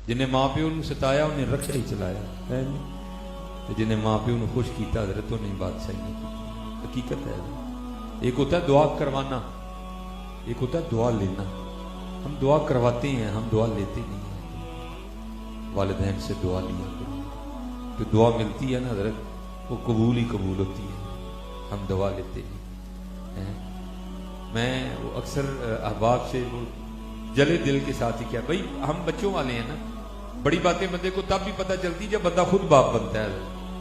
जिन्हें माँ प्यो नूं सताया उन्हें रक्षा ही चलाया है नहीं, तो जिन्हें माँ प्यो नूं खुश किया हजरत तो नहीं बादशाही नहीं की। हकीकत है। एक होता है दुआ करवाना, एक होता है दुआ लेना। हम दुआ करवाते हैं, हम दुआ लेते नहीं हैं। वालिदैन से दुआ लिया करो, जो दुआ मिलती है ना हजरत वो कबूल ही कबूल होती है, हम दुआ लेते नहीं हैं। मैं वो अक्सर अहबाब से वो जले दिल के साथ ही क्या, भाई हम बच्चों वाले हैं ना, बड़ी बातें बंदे को तब भी पता चलती जब बंदा खुद बाप बनता है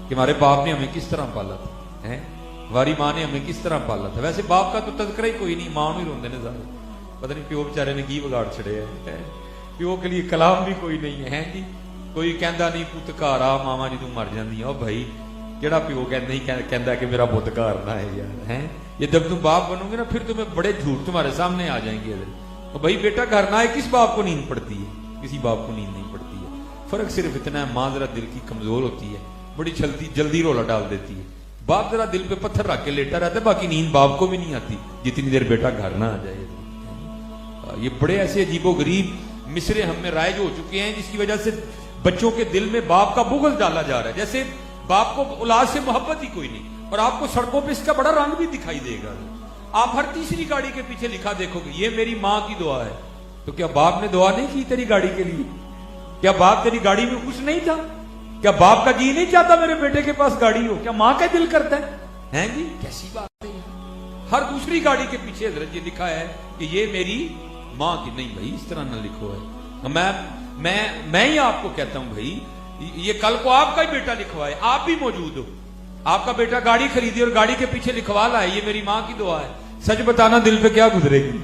कि हमारे बाप ने हमें किस तरह पाला था, हैं हमारी माँ ने हमें किस तरह पाला था। वैसे बाप का तो तज़किरा ही कोई नहीं, माँ ही रोंदे ने सारे, पता नहीं प्यो बेचारे ने की बिगाड़ छड़े है। प्यो के लिए कलाम भी कोई नहीं है जी, कोई कहता नहीं पुत घर आ मामा जी तू मर जाती है। भाई केड़ा प्यो नहीं कहता कि मेरा पुत घर ना है यार, हैं ये जब तुम बाप बनोगे ना फिर तुम्हें बड़े झूठ तुम्हारे सामने आ जाएंगे। तो भाई बेटा घर ना है, किस बाप को नींद पड़ती है? किसी बाप को नींद नहीं पड़ती है। फर्क सिर्फ इतना है, माँ जरा दिल की कमजोर होती है, बड़ी जल्दी रोला डाल देती है। बाप जरा दिल पे पत्थर रख के लेटा रहता है, बाकी नींद बाप को भी नहीं आती जितनी देर बेटा घर ना आ जाए। ये बड़े ऐसे अजीबो गरीब मिसरे हम में राइज हो चुके हैं जिसकी वजह से बच्चों के दिल में बाप का बुग़्ज़ डाला जा रहा है, जैसे बाप को औलाद से मोहब्बत ही कोई नहीं। और आपको सड़कों पे इसका बड़ा रंग भी दिखाई देगा। आप हर तीसरी गाड़ी के पीछे लिखा देखोगे ये मेरी माँ की दुआ है। तो क्या बाप ने दुआ नहीं की तेरी गाड़ी के लिए? क्या बाप तेरी गाड़ी में खुश नहीं था? क्या बाप का जी नहीं चाहता मेरे बेटे के पास गाड़ी हो? क्या माँ का दिल करता है जी? कैसी बात है। हर दूसरी गाड़ी के पीछे हजरत ये लिखा है कि ये मेरी माँ की। नहीं भाई इस तरह ना लिखो है। मैं ही आपको कहता हूं भाई, ये कल को आपका ही बेटा लिखवाए, आप भी मौजूद हो, आपका बेटा गाड़ी खरीदी और गाड़ी के पीछे लिखवा लाए ये मेरी माँ की दुआ है। सच बताना दिल पे क्या गुजरेगी?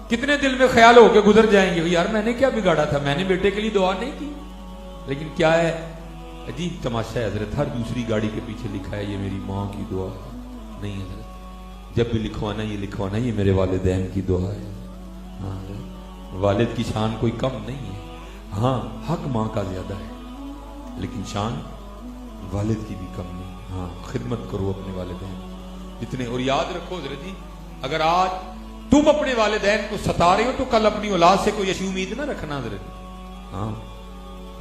कितने दिल में ख्याल होके गुजर जाएंगे यार मैंने क्या बिगाड़ा था, मैंने बेटे के लिए दुआ नहीं की। लेकिन क्या है अजीब तमाशा है हजरत, हर दूसरी गाड़ी के पीछे लिखा है ये मेरी माँ की दुआ है। नहीं हजरत, जब भी लिखवाना ये मेरे वालिदैन की दुआ है। हाँ, वालिद की शान कोई कम नहीं है, हाँ हक माँ का ज्यादा है, लेकिन शान वालिद की भी कम नहीं। हाँ खिदमत करो अपने वालिदैन जितने। और याद रखो हजरत जी, अगर आज तुम अपने वालिदैन को सता रहे हो तो कल अपनी औलाद से कोई अच्छी उम्मीद ना रखना हजरत। हाँ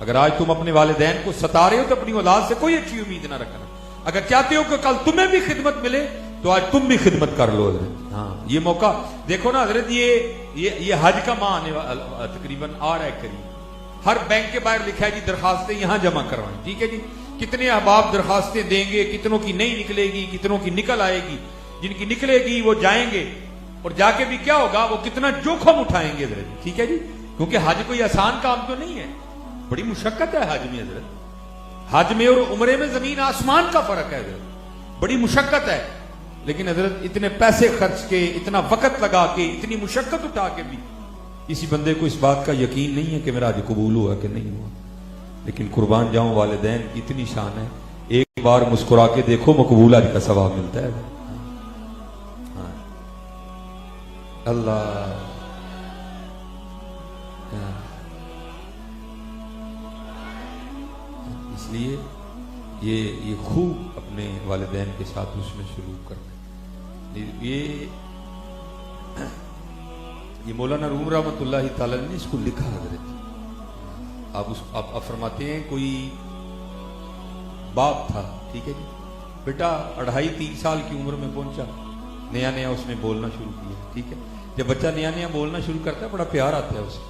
अगर आज तुम अपने वालिदैन को सता रहे हो तो अपनी औलाद से कोई अच्छी उम्मीद ना रखना। अगर चाहते हो कि कल तुम्हें भी खिदमत मिले तो आज तुम भी खिदमत कर लो हजरत। हाँ ये मौका देखो ना हजरत, ये हज का माह आने वाला तकरीबन आ रहा है करीब। हर बैंक के बाहर लिखा है जी दरखास्तें यहां जमा करवाएं, ठीक है जी। कितने अहबाब दरखास्तें देंगे, कितनों की नहीं निकलेगी, कितनों की निकल आएगी। जिनकी निकलेगी वो जाएंगे और जाके भी क्या होगा, वो कितना जोखम उठाएंगे हजरत, ठीक है जी। क्योंकि हज कोई आसान काम तो नहीं है, बड़ी मुशक्कत है हज में हजरत। हज में और उम्रे में जमीन आसमान का फर्क है हजरत, बड़ी मुशक्कत है। लेकिन हजरत इतने पैसे खर्च के, इतना वक्त लगा के, इतनी मुशक्कत उठा के भी किसी बंदे को इस बात का यकीन नहीं है कि मेरा हज कबूल हुआ कि नहीं हुआ। लेकिन कुर्बान जाऊं वालिदैन की इतनी शान है, एक बार मुस्कुरा के देखो मकबूल हज का सवाब मिलता है। हाँ। अल्लाह इसलिए ये खूब अपने वालिदैन के साथ उसमें सलूक करना। ये मौलाना रूम रहमतुल्लाहि ताला ने इसको लिखा हजरत। आप फरमाते हैं कोई बाप था, ठीक है जी, बेटा 2.5-3 साल की उम्र में पहुंचा, नया उसने बोलना शुरू किया, ठीक है। जब बच्चा नया बोलना शुरू करता है बड़ा प्यार आता है उसको।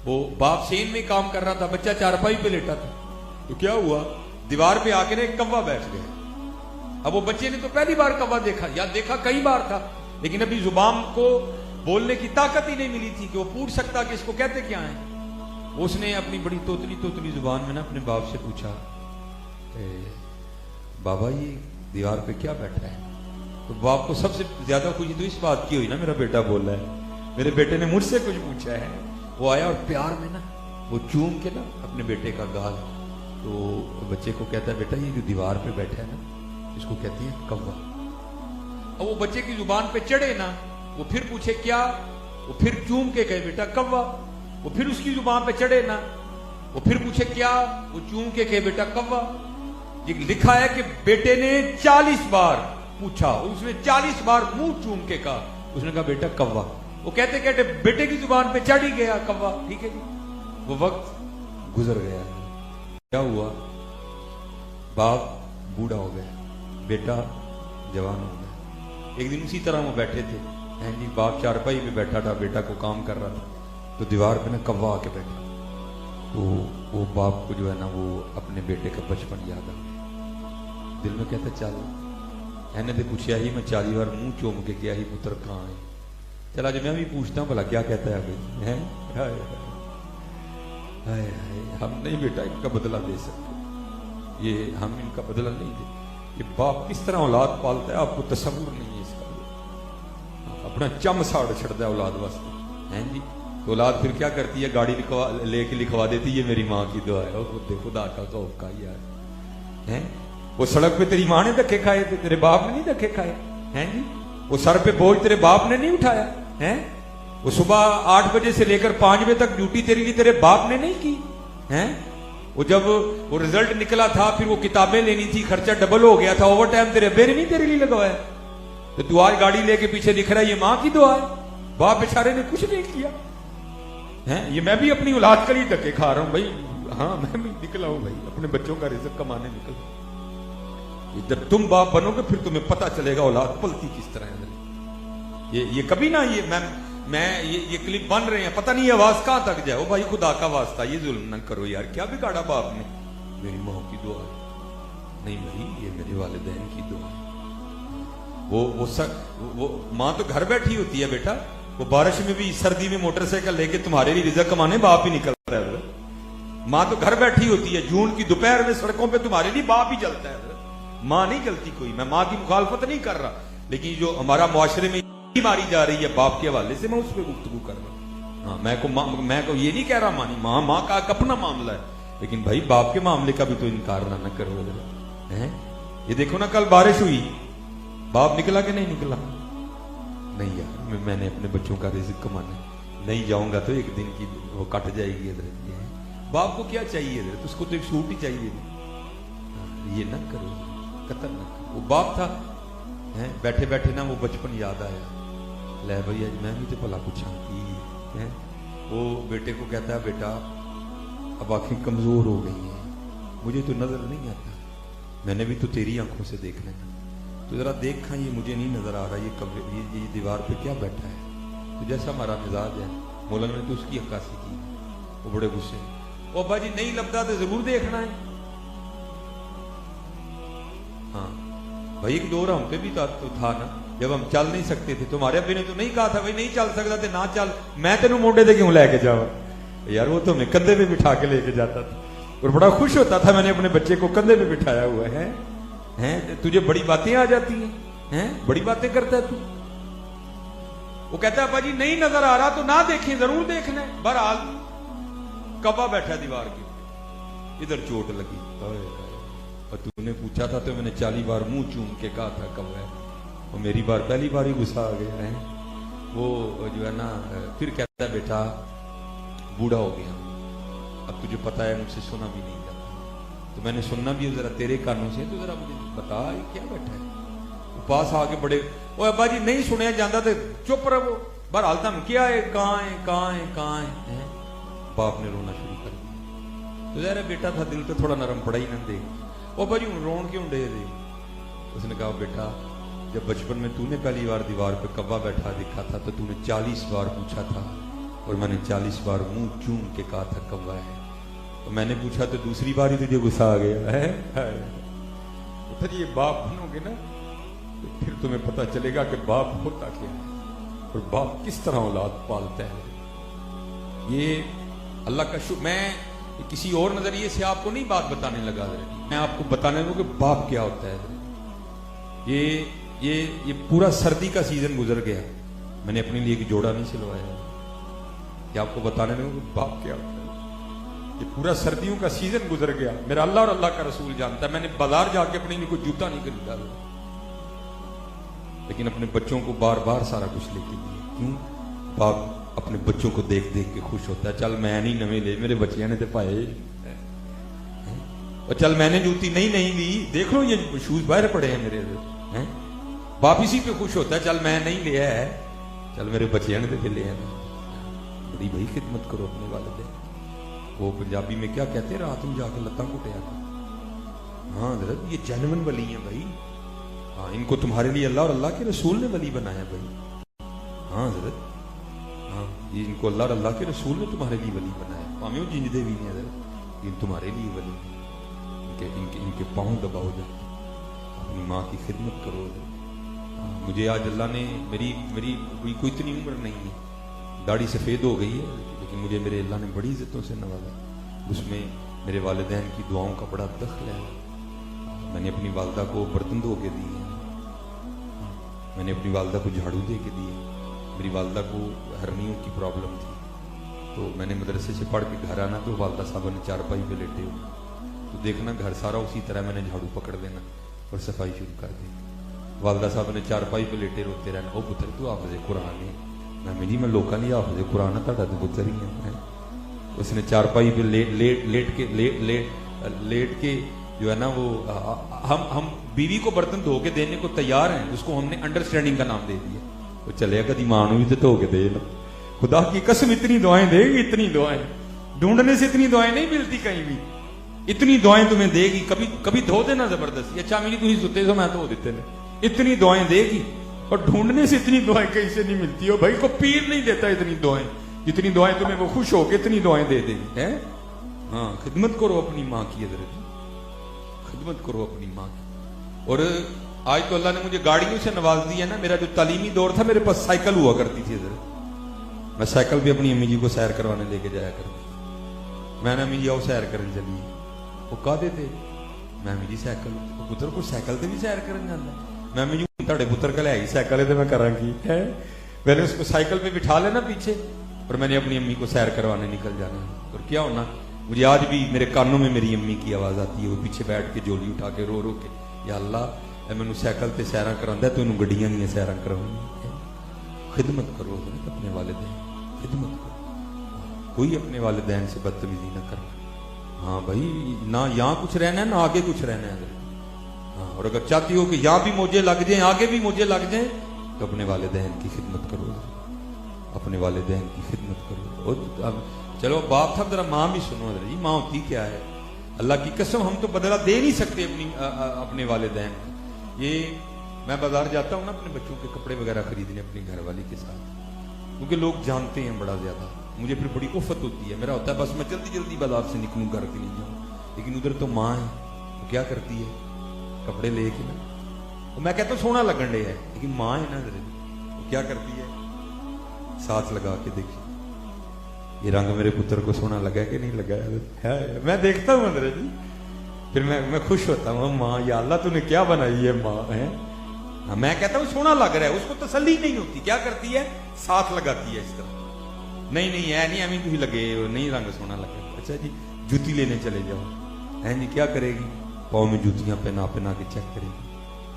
वो बाप सेन में काम कर रहा था, बच्चा चारपाई पे लेटा था, तो क्या हुआ, दीवार पे आके एक कौवा बैठ गया। अब वो बच्चे ने तो पहली बार कौवा देखा, या देखा कई बार था, लेकिन अभी जुबान को बोलने की ताकत ही नहीं मिली थी कि वो पूछ सकता कि इसको कहते क्या है। उसने अपनी बड़ी तोतली जुबान में ना अपने बाप से पूछा, बाबा ये दीवार पे क्या बैठा है? तो बाप को सबसे ज्यादा खुशी तो इस बात की हुई ना, मेरा बेटा बोल रहा है, मेरे बेटे ने मुझसे कुछ पूछा है। वो आया और प्यार में ना वो चूम के ना अपने बेटे का गाल, तो बच्चे को कहता है बेटा ये जो दीवार पे बैठा है ना इसको कहते हैं कौवा। अब वो बच्चे की जुबान पे चढ़े ना, वो फिर पूछे क्या, वो फिर चूम के कहे बेटा कौवा। वो फिर उसकी जुबान पे चढ़े ना, वो फिर पूछे क्या, वो चूम के कहे बेटा कौवा। ये लिखा है कि बेटे ने 40 बार पूछा, उसने 40 बार मुंह चूम के कहा, उसने कहा बेटा कौवा। वो कहते कहते बेटे की जुबान पे चढ़ ही गया कौवा, ठीक है जी। وہ وقت گزر گیا. کیا ہوا؟ باپ بوڑھا ہو گیا, بیٹا جوان ہو گیا. ایک دن اسی طرح وہ بیٹھے تھے, جی باپ چارپائی پہ بیٹھا تھا, بیٹا کو کام کر رہا تھا, تو دیوار پہ نا کوا آ کے بیٹھا. تو وہ باپ کو جو ہے نا وہ اپنے بیٹے کا بچپن یاد آ گیا. دل میں کہتا چل نے تو پوچھا ہی, میں 40 بار منہ چوم کے کیا ہی پتر کہاں ہے. چلا جو میں بھی پوچھتا ہوں بھلا کیا کہتا ہے ابھی. ہم نہیں بیٹا ان کا بدلہ دے سکتے, یہ ہم ان کا بدلہ نہیں دے. یہ باپ کس طرح اولاد پالتا ہے آپ کو تصور نہیں ہے اس کا. اپنا چم ساڑ چھڑتا ہے اولاد واسطے ہیں جی. تو اولاد پھر کیا کرتی ہے, گاڑی لے کے لکھوا دیتی ہے, یہ میری ماں کی دعا ہے. وہ خدا کا خوف کا یار ہیں. وہ سڑک پہ تیری ماں نے دھکے کھائے تھے, تیرے باپ نے نہیں دھکے کھائے ہیں جی. وہ سر پہ بوجھ تیرے باپ نے نہیں اٹھایا ہیں. وہ صبح 8 بجے سے لے کر 5 بجے تک ڈیوٹی تیرے لیے تیرے باپ نے نہیں کی ہیں. وہ جب وہ رزلٹ نکلا تھا پھر وہ کتابیں لینی تھی, خرچہ ڈبل ہو گیا تھا, اوور ٹائم تیرے ابے نے نہیں تیرے لیے لگوایا. تو تو آج گاڑی لے کے پیچھے دکھ رہا ہے, یہ ماں کی دعا ہے. باپ بیچارے نے کچھ نہیں کیا ہیں. یہ میں بھی اپنی اولاد کے لیے دھکے کھا رہا ہوں بھائی. ہاں میں بھی نکلا ہوں بھائی, اپنے بچوں کا رزق کمانے نکلا. جب تم باپ بنو گے پھر تمہیں پتہ چلے گا اولاد پلتی کس طرح ہے. یہ کبھی نہ یہ کلپ بن رہے ہیں, پتہ نہیں یہ آواز کہاں تک جائے. وہ بھائی خدا کا واسطہ یہ ظلم نہ کرو یار, کیا بگاڑا باپ نے. میری ماں کی دعا ہے. نہیں بھائی یہ میرے والدین کی دعا ہے. وہ ماں تو گھر بیٹھی ہوتی ہے بیٹا, وہ بارش میں بھی سردی میں موٹر سائیکل لے کے تمہارے لیے رزق کمانے باپ ہی نکل رہا ہے. ماں تو گھر بیٹھی ہوتی ہے, جون کی دوپہر میں سڑکوں پہ تمہارے لیے باپ ہی جلتا ہے, ماں نہیں جلتی کوئی. میں ماں کی مخالفت نہیں کر رہا, لیکن جو ہمارا معاشرے میں ماری جا رہی ہے باپ کے حوالے سے, میں اس پہ گفتگو کر رہا ہوں. ہاں میں کو یہ نہیں کہہ رہا مانی ماں کا اپنا معاملہ ہے, لیکن بھائی باپ کے معاملے کا بھی تو انکار نہ کرو. یہ دیکھو نا کل بارش ہوئی, باپ نکلا کہ نہیں نکلا؟ نہیں یار میں نے اپنے بچوں کا رزق کمانا, نہیں جاؤں گا تو ایک دن کی وہ کٹ جائے گی. باپ کو کیا چاہیے حضرت, اس کو تو ایک سوٹ ہی چاہیے. یہ نہ کرو, قتل نہ کرو. وہ باپ تھا بیٹھے بیٹھے نا وہ بچپن یاد آیا. لے بھائی آج میں بھی تو بھلا پوچھا کی. وہ بیٹے کو کہتا ہے بیٹا اب آنکھیں کمزور ہو گئی ہیں, مجھے تو نظر نہیں آتا, میں نے بھی تو تیری آنکھوں سے دیکھنا ہے, تو ذرا دیکھا یہ مجھے نہیں نظر آ رہا یہ دیوار پہ کیا بیٹھا ہے. تو جیسا ہمارا مزاج ہے, مولانا نے تو اس کی عکاسی کی. وہ بڑے غصے, او ابا جی نہیں لگتا تو ضرور دیکھنا ہے. ہاں بھائی ایک دور ہم پہ بھی تو تھا نا, جب ہم چل نہیں سکتے تھے. تمہارے ابے نے تو نہیں کہا تھا بھائی نہیں چل سکتا تھے نہ چل, میں تینوں موڈے دے کیوں لے کے جاؤں یار. وہ تو میں کندھے پہ بٹھا کے لے کے جاتا تھا اور بڑا خوش ہوتا تھا, میں نے اپنے بچے کو کندھے پہ بٹھایا ہوا ہے. تجھے بڑی باتیں آ جاتی ہیں, بڑی باتیں کرتا ہے تو. وہ کہتا ہے ابا جی نہیں نظر آ رہا تو نہ دیکھیں, ضرور دیکھنا ہے. بہرحال کبا بیٹھا دیوار کے, ادھر چوٹ لگی, اور تو نے پوچھا تھا تو میں نے 40 بار منہ چوم کے کہا تھا کب ہے. اور میری بار پہلی بار ہی غصہ آ گیا ہے. وہ جو ہے نا پھر کہتا ہے بیٹا بوڑھا ہو گیا, اب تجھے پتا ہے مجھ سے سنا بھی نہیں جاتا, تو میں نے سننا بھی ذرا تیرے کانوں سے, تو ذرا مجھے بتا یہ کیا بیٹھا ہے. وہ پاس آ کے بڑے, وہ ابا جی نہیں سنیا جاتا تو چپ رہو. بہرحال تم کیا ہے, کہاں ہے کہاں ہے کہاں ہے. باپ نے رونا شروع کر دیا. تو ذرا بیٹا تھا دل تو تھوڑا نرم پڑا ہی نہ دے. وہ ابا جی رون کیوں ڈے دے. اس نے کہا بیٹا جب بچپن میں تو نے پہلی بار دیوار پہ کبا بیٹھا دیکھا تھا تو تو نے 40 بار پوچھا تھا, اور میں نے 40 بار منہ چوم کے کہا تھا کبا ہے. تو میں نے پوچھا تو دوسری بار ہی تجھے غصہ آ گیا ہے. پھر یہ باپ بنو گے نا تو پھر تمہیں پتہ چلے گا کہ باپ ہوتا کیا ہے اور باپ کس طرح اولاد پالتا ہے. یہ اللہ کا شکر. میں کسی اور نظریے سے آپ کو نہیں بات بتانے لگا, میں آپ کو بتانے لگا کہ باپ کیا ہوتا ہے. یہ پورا سردی کا سیزن گزر گیا, میں نے اپنے لیے ایک جوڑا نہیں سلوایا. یہ آپ کو بتانے لگا کہ باپ کیا ہوتا ہے. یہ پورا سردیوں کا سیزن گزر گیا, میرا اللہ اور اللہ کا رسول جانتا ہے. میں نے بازار جا کے اپنے لیے کوئی جوتا نہیں خریدا, لیکن اپنے بچوں کو بار بار سارا کچھ لے کے دیا. کیوں؟ باپ اپنے بچوں کو دیکھ دیکھ کے خوش ہوتا ہے. چل میں نہیں نویں لے, میرے بچیاں نے تو پائے, اور چل میں نے جوتی نہیں لی, دیکھ لو یہ شوز باہر پڑے ہیں میرے. باپ اسی پہ خوش ہوتا ہے, چل میں نہیں لیا ہے, چل میرے بچیاں نے تو لے آنا. بڑی بھائی خدمت کرو اپنے والدین. وہ पंजाबी में क्या कहते हैं, रात में जाके लत्ता कुटिया। हाँ हजरत ये जेन्युइन वली है भाई। हाँ इनको तुम्हारे लिए अल्लाह और अल्लाह के रसूल ने वली बनाया भाई। हाँ हजरत, हाँ ये इनको अल्लाह और अल्लाह के रसूल ने तुम्हारे लिए वली बनाया। भावें वो जिंदे भी नहीं हजरत, इन तुम्हारे लिए वली। इनके पाँव दबाओ जाके, अपनी माँ की खिदमत करो। मुझे आज अल्लाह ने मेरी कोई इतनी उम्र नहीं है, दाढ़ी सफ़ेद हो गई है, लेकिन मुझे मेरे अल्लाह ने बड़ी इज्जतों से नवाजा। उसमें मेरे वालिदैन की दुआओं का बड़ा दखल है। मैंने अपनी वालदा को बर्तन धो के दिए, मैंने अपनी वालदा को झाड़ू दे के दिए। मेरी वालदा को हर्नियों की प्रॉब्लम थी, तो मैंने मदरसे से पढ़ के घर आना तो वालदा साहब ने चारपाई पे लेटे हो, तो देखना घर सारा उसी तरह मैंने झाड़ू पकड़ देना और सफाई शुरू कर दी। वालदा साहब ने चारपाई पे लेटे रोते रहना, ओ पुत्र तू हाफिज़ कुरान है। मैं जी मैं लोगों नहीं हाफिज़ कुरान है, तुहाडा तो पुत्र ही है। उसने चारपाई पे लेट के जो है ना वो हम बीवी को बर्तन धो के देने को तैयार हैं, उसको हमने अंडरस्टैंडिंग का नाम दे दिया। वो चले कभी मां भी तो धो के दे लो, खुदा की कसम इतनी दुआएं देगी, इतनी दुआएं ढूंढने से इतनी दुआएं नहीं मिलती कहीं भी, इतनी दुआएं तुम्हें देगी। कभी धो देना जबरदस्ती, अच्छा मेरी तुम सुते सो मैं धो देते ने, इतनी दुआएं देगी। और ढूंढने से इतनी दुआएं कहीं से नहीं मिलती हो भाई, को पीर नहीं देता इतनी दुआएं, जितनी दुआएं तुम्हें वो खुश होके इतनी दुआएं दे देगी है। हाँ खिदमत करो अपनी माँ की, खिदमत करो अपनी माँ की। और आज तो अल्लाह ने मुझे गाड़ियों से नवाज दी है ना। मेरा जो तालीमी दौर था, मेरे पास साइकिल हुआ करती थी हजरत, मैं साइकिल भी अपनी अम्मी जी को सैर करवाने लेके जाया करती। मैंने अम्मी जी आओ सैर करने चली, वो कहते थे मैं अम्मी जी साइकिल, पुत्र को साइकिल से भी सैर करने जाना। मैं अम्मी जी ਤੁਹਾਡੇ पुत्र का लिया साइकिल है तो मैं करांगी है। मैंने उसको साइकिल पे बिठा लेना पीछे, और मैंने अपनी अम्मी को सैर करवाने निकल जाना। और क्या होना, मुझे आज भी मेरे कानों में मेरी अम्मी की आवाज आती है, वो पीछे बैठ के जोली उठा के रो रो के, या अल्लाह मैनू साइकिल ते सैर करांदा, तैनू गड्डियां दी सैर करवानी। खिदमत करो अपने वालिदैन, खिदमत करो, कोई अपने वालिदैन से बदतमीजी ना करना। हाँ भाई ना यहाँ कुछ रहना है ना आगे कुछ रहना है। हाँ, और अगर चाहती हो कि यहाँ भी मुझे लग जाए आगे भी मुझे लग जाए, तो अपने वालिदैन की खिदमत करो, अपने वालिदैन की खिदमत करो। और अब चलो बाप था, जरा माँ भी सुनो जी, माँ होती क्या है। अल्लाह की कसम हम तो बदला दे नहीं सकते अपने वालिदैन। ये मैं बाजार जाता हूँ ना अपने बच्चों के कपड़े वगैरह खरीदने अपनी घरवाली के साथ, क्योंकि लोग जानते हैं बड़ा ज्यादा, मुझे फिर बड़ी उफ़त होती है। मेरा होता है बस मैं जल्दी जल्दी बाजार से निकलूँ, घर के लिए जाऊँ, लेकिन उधर तो माँ है, तो क्या करती है कपड़े लेके ना, वो मैं कहता हूँ सोना लगन डे है, लेकिन माँ है ना वो क्या करती है, साथ लगा के देखिए ये रंग मेरे पुत्र को सोना लगा कि नहीं लगा है। मैं देखता हूँ अंदर जी, फिर मैं खुश होता हूँ, माँ या अल्लाह तूने क्या बनाई है माँ है। मैं कहता हूँ सोना लग रहा है, उसको तसल्ली नहीं होती, क्या करती है साथ लगाती है इस तरह, नहीं नहीं है नहीं अभी तुम लगे नहीं रंग सोना लगा। अच्छा जी जूती लेने चले जाओ, है जी क्या करेगी, पाँव में जूतियां पहना पहना के चेक करेगी,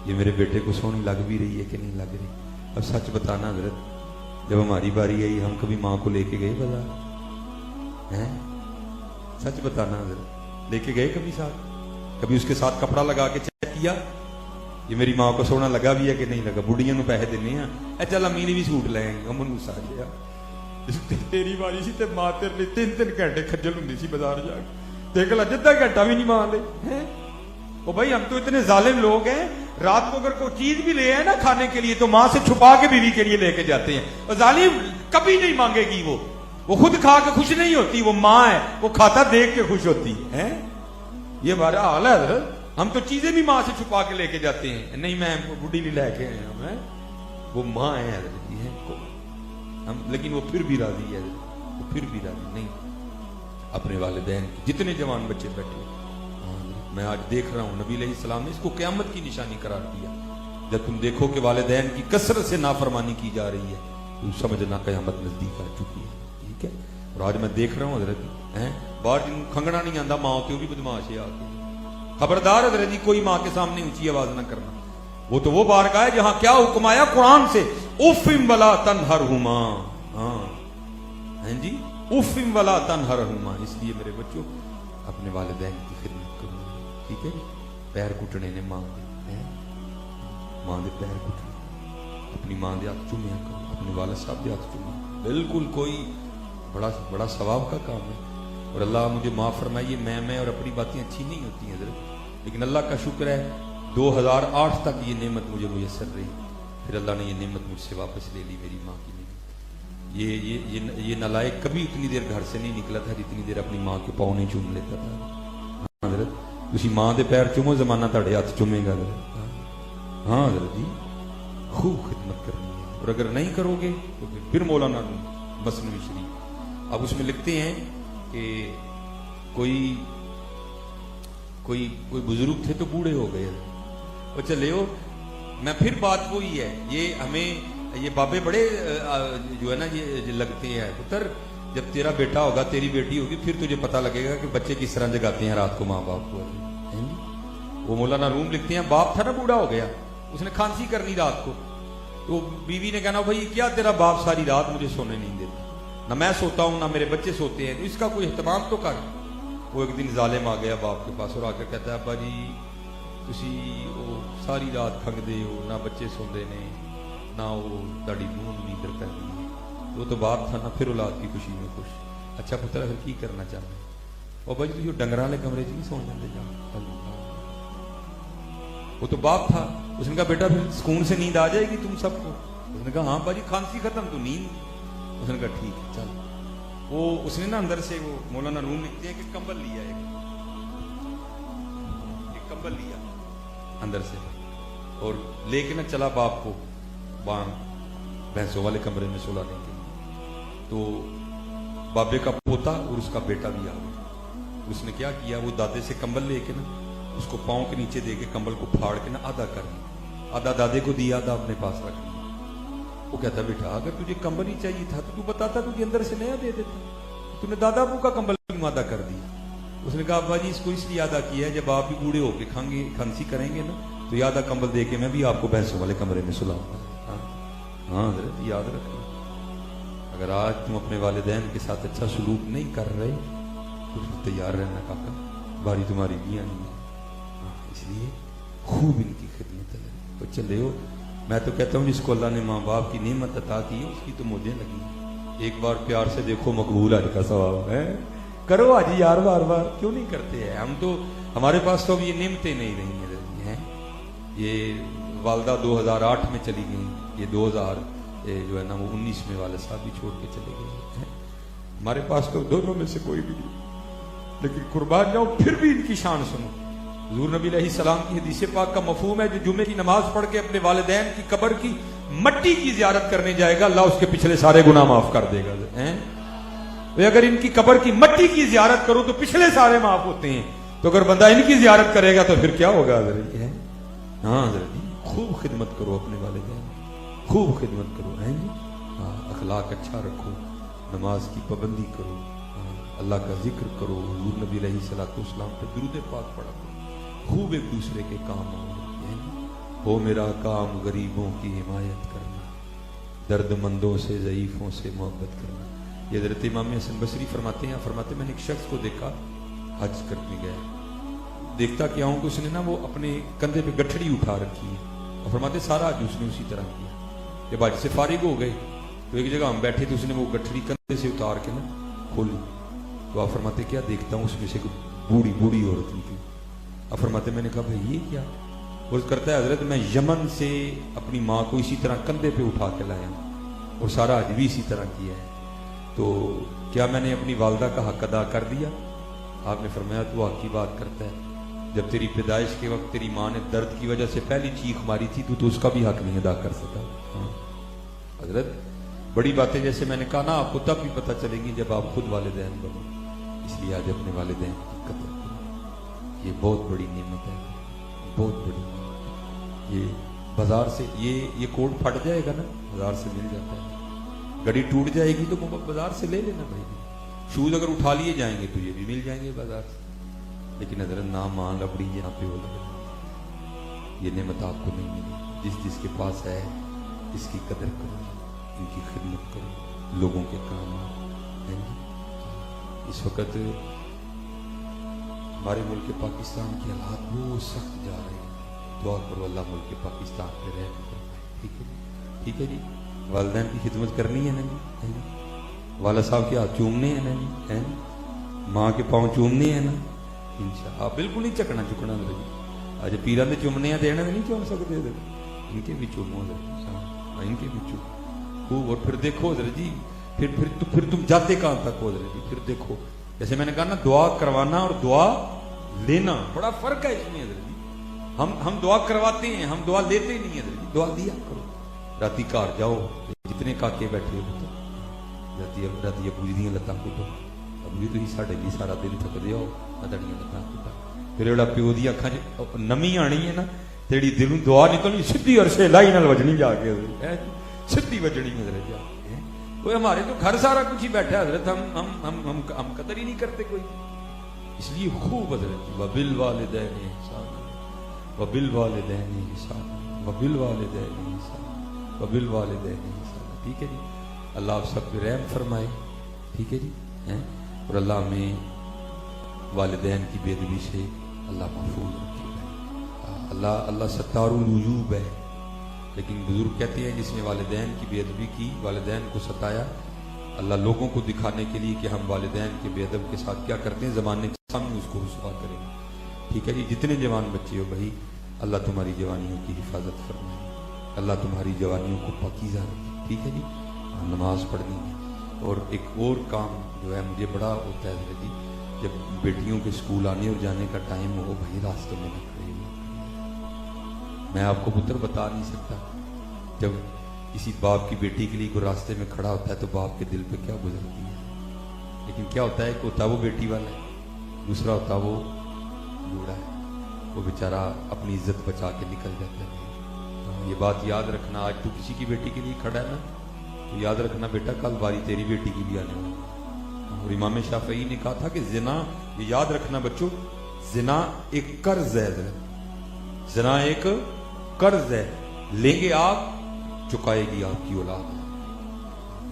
ये मेरे बेटे को सोनी लग भी रही है कि नहीं लग रही। अब सच बताना हजरत, जब हमारी बारी आई हम कभी माँ को लेके गए बाजार हैं? सच बताना हजरत, लेके गए कभी साथ, कभी उसके साथ कपड़ा लगा के चेक किया ये मेरी माँ को सोना लगा भी है कि नहीं लगा। बुढ़िया नूं पैसे देने हैं, चल अम्मी ने भी सूट ले आएंगे, अमन गुस्सा आ गया, तेरी बारी सी ते माँ तेरे लिए 3-3 घंटे खज्जल हुंदी सी बाजार जाके, देख ला जिद्दा घंटा भी नहीं मां दे हैं। ओ भाई हम तो इतने जालिम लोग हैं, रात को अगर कोई चीज भी ले आए ना खाने के लिए तो मां से छुपा के बीवी के लिए लेके जाते हैं। और जालिम कभी नहीं मांगेगी, वो खुद खा के खुश नहीं होती, वो माँ है, वो खाता देख के खुश होती है। ये हमारा हाल है, हम तो चीजें भी माँ से छुपा के लेके जाते हैं, नहीं मैं बुढ़ी नहीं लेके आया मैं, वो माँ है हम, लेकिन वो फिर भी राजी है, वो फिर भी राजी नहीं अपने वालिदैन। जितने जवान बच्चे बैठे मैं आज देख रहा हूं, नबी अलैहिस्सलाम ने इसको क़यामत की निशानी करार दिया। जब तुम देखो कि वालिदैन की कसरत से नाफरमानी की जा रही है, तो समझना क़यामत नजदीक आ चुकी है। ठीक है, और आज मैं देख रहा हूँ हजरत है बाहर जिन खंगना नहीं आता माँ के, वो भी बदमाश है आके। खबरदार हजरत जी, कोई माँ के सामने ऊंची आवाज ना करना, वो तो वो बारगाह है जहां क्या हुक्म आया कुरान से, उफ़िम वला तनहरहुमा। हाँ हैं जी, उफ़िम वला तनहरहुमा। इसलिए मेरे बच्चों अपने वालिदैन की खिदमत करो, ठीक है। पैर कुटने ने मां दे पैर कुटने, अपनी मां दे हाथ चूमिया करो, अपने वालिद साहब दे हाथ चूमिया, बिल्कुल कोई बड़ा सवाब का काम है। اور اللہ مجھے معاف فرمائیے، میں اور اپنی باتیں اچھی نہیں ہوتی ہیں حضرت، لیکن اللہ کا شکر ہے 2008 تک یہ نعمت مجھے میسر رہی، پھر اللہ نے یہ نعمت مجھ سے واپس لے لی، میری ماں کی نعمت۔ یہ نالائق کبھی اتنی دیر گھر سے نہیں نکلا تھا جتنی دیر اپنی ماں کے پاؤں نہیں چوم لیتا تھا۔ ہاں حضرت، تسی ماں دے پیر چومو، زمانہ تہاڈے ہاتھ چومے گا حضرت۔ ہاں حضرت جی، خوب خدمت کرنی ہے، اور اگر نہیں کرو گے تو پھر مولانا مثنوی شریف، اب اس میں لکھتے ہیں کہ کوئی بزرگ تھے تو بوڑھے ہو گئے، وہ چلے ہو، میں پھر بات وہی ہے، یہ ہمیں یہ بابے بڑے جو ہے نا یہ لگتے ہیں پتر، جب تیرا بیٹا ہوگا تیری بیٹی ہوگی پھر تجھے پتہ لگے گا کہ بچے کس طرح جگاتے ہیں رات کو ماں باپ کو۔ وہ مولانا روم لکھتے ہیں، باپ تھا نا بوڑھا ہو گیا، اس نے کھانسی کرنی رات کو، تو بیوی نے کہنا بھائی کیا تیرا باپ ساری رات مجھے سونے نہیں دیتا، نہ میں سوتا ہوں نہ میرے بچے سوتے ہیں، تو اس کا کوئی اہتمام تو کر۔ وہ ایک دن ظالم آ گیا باپ کے پاس اور آ کر کہتا ہے ابا جی تسی وہ ساری رات کھنگدے ہو، نہ بچے سوندے نے نہ وہ تاڑی نون نیندر کر دی، وہ تو باپ تھا نا، پھر اولاد کی خوشی میں خوش۔ اچھا پتر پھر کی کرنا چاہتے ہیں؟ بابا جی تسی ڈنگراں والے کمرے چ نہیں سو جاندے جا، وہ تو باپ تھا، اس نے کہا بیٹا پھر سکون سے نیند آ جائے گی تم سب کو؟ اس نے کہا ہاں باجی کھانسی ختم تو نیند۔ اس نے کہا ٹھیک ہے چل۔ وہ اس نے نا اندر سے، وہ مولانا روم لکھتے ہیں کہ کمبل لیا، ایک کمبل لیا اندر سے اور لے کے نا چلا باپ کو بھینسوں والے کمرے میں سلانے کے لیے، تو بابے کا پوتا اور اس کا بیٹا بھی آ گیا۔ اس نے کیا کیا، وہ دادے سے کمبل لے کے نا اس کو پاؤں کے نیچے دے کے کمبل کو پھاڑ کے نا آدھا کر دیا، آدھا دادے کو دیا، آدھا اپنے پاس رکھ دیا۔ وہ کہتا بیٹا اگر تجھے کمبل ہی چاہیے تھا تو بتاتا، تجھے اندر سے نیا دے دیتا، تو نے دادا ابو کا کمبل کیوں آدھا کر دیا؟ اس نے کہا ابا جی اس کو اس لیے آدھا کیا ہے جب آپ بھی بوڑھے ہو کے کھانسی کریں گے نا تو آدھا کمبل دے کے میں بھی آپ کو بھینسوں والے کمرے میں سلاؤں گا۔ ہاں حضرت یاد رکھنا، اگر آج تم اپنے والدین کے ساتھ اچھا سلوک نہیں کر رہے تو تیار رہنا کاکا، باری تمہاری بھی آنی ہے۔ اس لیے خوب ان کی خدمت ہے تو چلے ہو۔ میں تو کہتا ہوں جس کو اللہ نے ماں باپ کی نعمت عطا کی ہے اس کی تو موجیں لگی، ایک بار پیار سے دیکھو مقبول حج کا ثواب ہے، کرو حج یار، بار بار کیوں نہیں کرتے ہیں ہم؟ تو ہمارے پاس تو اب یہ نعمتیں نہیں رہی ہیں۔ یہ والدہ 2008 میں چلی گئی، یہ 2000 جو ہے نا وہ 19 میں والد صاحب بھی چھوڑ کے چلے گئے ہیں۔ ہمارے پاس تو دونوں میں سے کوئی بھی نہیں، لیکن قربان جاؤ پھر بھی ان کی شان سنو۔ حضور نبی علیہ السلام کی حدیث پاک کا مفہوم ہے جو جمعے کی نماز پڑھ کے اپنے والدین کی قبر کی مٹی کی زیارت کرنے جائے گا اللہ اس کے پچھلے سارے گناہ معاف کر دے گا۔ اگر ان کی قبر کی مٹی کی زیارت کرو تو پچھلے سارے معاف ہوتے ہیں، تو اگر بندہ ان کی زیارت کرے گا تو پھر کیا ہوگا حضرت؟ ہاں حضرت خوب خدمت کرو اپنے والدین، خوب خدمت کرو، اخلاق اچھا رکھو، نماز کی پابندی کرو، اللہ کا ذکر کرو، حضور نبی علیہ الصلوۃ والسلام پہ درود پاک پڑھا کرو، خوب ایک دوسرے کے کام ہو۔ میرا کام غریبوں کی حمایت کرنا، درد مندوں سے ضعیفوں سے محبت کرنا۔ یہ حضرت امام حسن بصری فرماتے ہیں، میں نے ایک شخص کو دیکھا حج کرنے گیا، دیکھتا کیا ہوں کہ اس نے نا وہ اپنے کندھے پہ گٹھڑی اٹھا رکھی ہے، اور فرماتے سارا حج اس نے اسی طرح کیا۔ جب حج سے فارغ ہو گئے تو ایک جگہ ہم بیٹھے تو اس نے وہ گٹھڑی کندھے سے اتار کے نا کھولی، تو آپ فرماتے کیا دیکھتا ہوں اس میں سے بوڑھی عورت نکلی۔ آپ فرماتے میں نے کہا بھائی یہ کیا؟ وہ کرتا ہے حضرت میں یمن سے اپنی ماں کو اسی طرح کندھے پہ اٹھا کے لایا اور سارا حج بھی اسی طرح کیا ہے، تو کیا میں نے اپنی والدہ کا حق ادا کر دیا؟ آپ نے فرمایا تو حق کی بات کرتا ہے، جب تیری پیدائش کے وقت تیری ماں نے درد کی وجہ سے پہلی چیخ ماری تھی تو اس کا بھی حق نہیں ادا کر سکا۔ حضرت بڑی باتیں جیسے میں نے کہا نا آپ کو تب بھی پتہ چلیں گی جب آپ خود والدین بنو، اس لیے آج اپنے والدین کی قدر کرو، یہ بہت بڑی نعمت ہے، بہت بڑی نعمت۔ یہ بازار سے یہ کوٹ پھٹ جائے گا نا بازار سے مل جاتا ہے، گھڑی ٹوٹ جائے گی تو بازار سے لے لینا بھائی، شوز اگر اٹھا لیے جائیں گے تو یہ بھی مل جائیں گے بازار سے، لیکن حضرت نہ ماں لبڑی یہاں پہ ہو لگا، یہ نعمت آپ کو نہیں ملی۔ جس کے پاس ہے اس کی قدر کرو، ان کی خدمت کرو، لوگوں کے کام آؤ۔ اس وقت ہمارے ملک پاکستان کے حالات بہت سخت جا رہے ہیں، دعا کرو اللہ ملک پاکستان پہ رحم کرے، ٹھیک ہے جی؟ والدین کی خدمت کرنی ہے نا جی، والد صاحب کے ہاتھ چومنے ہیں نا جی، मां के पाँव चूमने हैं ना इंशाअल्लाह, बिल्कुल नहीं चकना चुकना जी। अज पीरां दे चूमने हैं देना नहीं चूम सकते, इनके भी चूमो इनके भी चूमो खूब। और फिर देखो हजरत जी, फिर तुम जाते कहां तक हो हजरत जी। फिर देखो जैसे मैंने कहा ना, दुआ करवाना और दुआ लेना बड़ा फर्क है इसमें हजरत जी। हम दुआ करवाते हैं, हम दुआ लेते नहीं हजरत जी। दुआ दिया करो। राती घर जाओ, जितने काके बैठे हो राती अबू जी दी लत्तां कुटो, अबू जी तुसीं साडे लिए सारा दिन थकदे हो, अदड़ियां लत्तां कुटा। फिर जेड़ा प्यो दी अखां च नमी आनी है ना, तेरी दिलों दुआ निकलनी सीधी अरशे लाई नाल वजनी जाके, सीधी वजनी हजरत जाके। कोई हमारे तो घर सारा कुछ ही बैठा हजरत, हम कदर ही नहीं करते कोई। इसलिए खूब हजरत वबिल वालिदैन ihsan, वबिल वालिदैन ihsan, वबिल वालिदैन ihsan, वबिल वालिदैन ihsan। ठीक है जी, अल्लाह आप सब पे रहम फरमाए। ठीक है जी हैं, और अल्लाह में वालिदैन की बेदबी से अल्लाह महफूज रखे। अल्लाह सत्तारुल वुजूब है, लेकिन बुजुर्ग कहते हैं जिसने वालिदैन की बेअदबी की, वालिदैन को सताया, अल्लाह लोगों को दिखाने के लिए कि हम वालिदैन के बेअदब के साथ क्या करते हैं, ज़माने के सामने उसको रुसवा करेंगे। ठीक है जी, जितने जवान बच्चे हो भाई, अल्लाह तुम्हारी जवानियों की हिफाजत फरमाए, अल्लाह तुम्हारी जवानियों को पाकीज़ा रखे। ठीक है जी, नमाज पढ़नी है। और एक और काम जो है मुझे बड़ा होता है जी, जब बेटियों के स्कूल आने और जाने का टाइम हो, भाई रास्ते में न खड़े हो। मैं आपको पुत्र बता नहीं सकता, जब किसी बाप की बेटी के लिए कोई रास्ते में खड़ा होता है तो बाप के दिल पे क्या गुजरती है। लेकिन क्या होता है, एक होता वो बेटी वाला है, दूसरा होता वो बूढ़ा है, वो बेचारा अपनी इज्जत बचा के निकल जाता है। ये बात याद रखना, आज तू किसी की बेटी के लिए खड़ा है ना, तो याद रखना बेटा, कल बारी तेरी बेटी की भी आने वाली। और इमाम शाफई ने कहा था कि जिना, ये याद रखना बच्चों, जिना एक कर्ज है, जिना एक कर्ज है, लेंगे आप, चुकाएगी आपकी औलाद।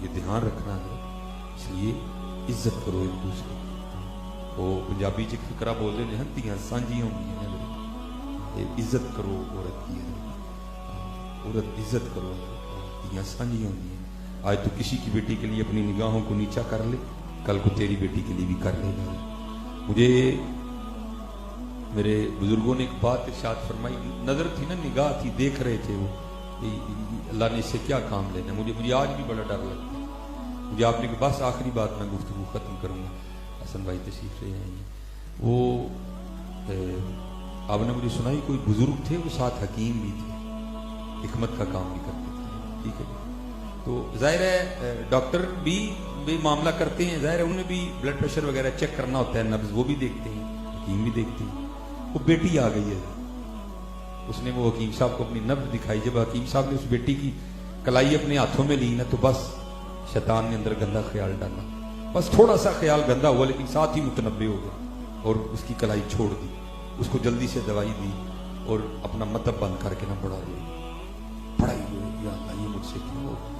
ये ध्यान रखना है। इसलिए इज्जत करो एक दूसरे की। वो पंजाबी च एक फिकरा बोलते हैं, धीयां सांझियां होंदियां ने, इज्जत करो औरत की, औरत इज्जत करो, धीयां सांझियां होंदियां। आज तो किसी की बेटी के लिए अपनी निगाहों को नीचा कर ले, कल को तेरी बेटी के लिए भी कर लेगा। मुझे मेरे बुजुर्गों ने एक बात इरशाद फरमाई, नजर थी ना, निगाह थी, देख रहे थे वो, अल्लाह ने इससे क्या काम लेना। मुझे आज भी बड़ा डर लगता है। मुझे आपने की बस आखिरी बात मैं गुफ्तगू खत्म करूंगा, हसन भाई तशरीफ ले आएंगे। वो आपने मुझे सुनाई, कोई बुजुर्ग थे, वो साथ हकीम भी थे, हिकमत का काम भी करते थे। ठीक है, तो जाहिर है डॉक्टर भी मामला करते हैं, जाहिर है उन्हें भी ब्लड प्रेशर वगैरह चेक करना होता है, नब्ज वो भी देखते हैं, हकीम भी देखते हैं। वो बेटी आ गई है, उसने वो हकीम साहब को अपनी नब्ज दिखाई। जब हकीम साहब ने उस बेटी की कलाई अपने हाथों में ली ना, तो बस शैतान ने अंदर गंदा ख्याल डाला। बस थोड़ा सा ख्याल गंदा हुआ, लेकिन साथ ही मुतनब्बे हो गया और उसकी कलाई छोड़ दी, उसको जल्दी से दवाई दी और अपना मतलब बंद करके ना बढ़ा दी। पढ़ाई हुई, या अल्लाह ये मुझसे क्या हो गया,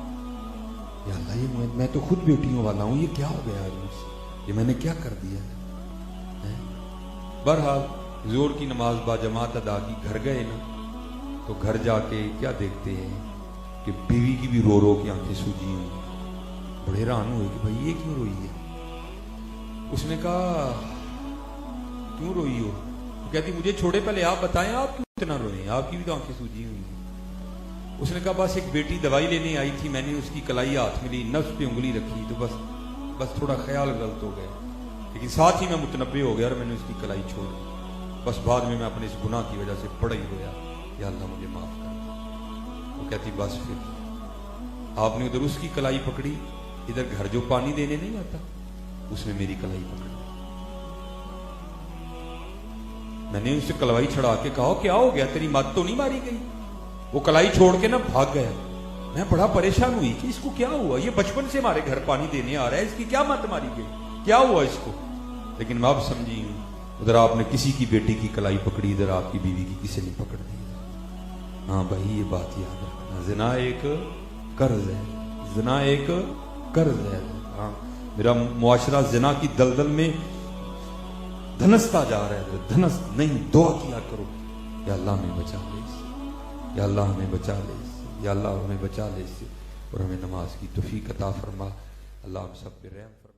या अल्लाह ये मैं तो खुद बेटियों वाला हूं, ये क्या हो गया आज मुझसे, ये मैंने क्या कर दिया है। बहरहाल जोर की नमाज बाजमात अदा की, घर गए ना, तो घर जाके क्या देखते हैं कि बीवी की भी रो रो की आंखें सूजी हुई। बड़े हैरान हुए कि भाई ये क्यों रोई है। उसने कहा क्यों रोई हो, तो कहती मुझे छोड़े, पहले आप बताएं आप क्यों इतना रोए, आपकी भी तो आंखें सूजी हुई हैं। उसने कहा बस एक बेटी दवाई लेने आई थी, मैंने उसकी कलाई हाथ में ली, नफ्स पे उंगली रखी, तो बस थोड़ा ख्याल गलत हो गया, लेकिन साथ ही मैं मुतनब्बे हो गया और मैंने उसकी कलाई छोड़ दी। बस बाद में मैं अपने इस गुनाह की वजह से बड़ा ही रोया, या अल्लाह मुझे माफ कर। वो कहती बस फिर आपने उधर उसकी कलाई पकड़ी, इधर घर जो पानी देने नहीं आता उसमें मेरी कलाई पकड़ी। मैंने उससे कलाई छड़ा के कहा क्या हो गया, तेरी मत तो नहीं मारी गई। वो कलाई छोड़ के ना भाग गया। मैं बड़ा परेशान हुई कि इसको क्या हुआ, ये बचपन से हमारे घर पानी देने आ रहा है, इसकी क्या मत मारी गई, क्या हुआ इसको। लेकिन मैं अब समझी हूं, उधर आपने किसी की बेटी की कलाई पकड़ी, इधर आपकी बीवी की किसी ने पकड़ दी। हाँ भाई ये बात याद रखना, जिना एक कर्ज है, जिना एक कर्ज है। हाँ मेरा मुआशरा जिना की दलदल में धनसता जा रहा है, धनस नहीं, दुआ किया करो या अल्लाह हमें बचा ले इससे, या अल्लाह हमें बचा ले इससे, या अल्लाह हमें बचा ले इससे, और हमें नमाज की तौफीक अता फरमा। अल्लाह हम सब पे रहम फरमा।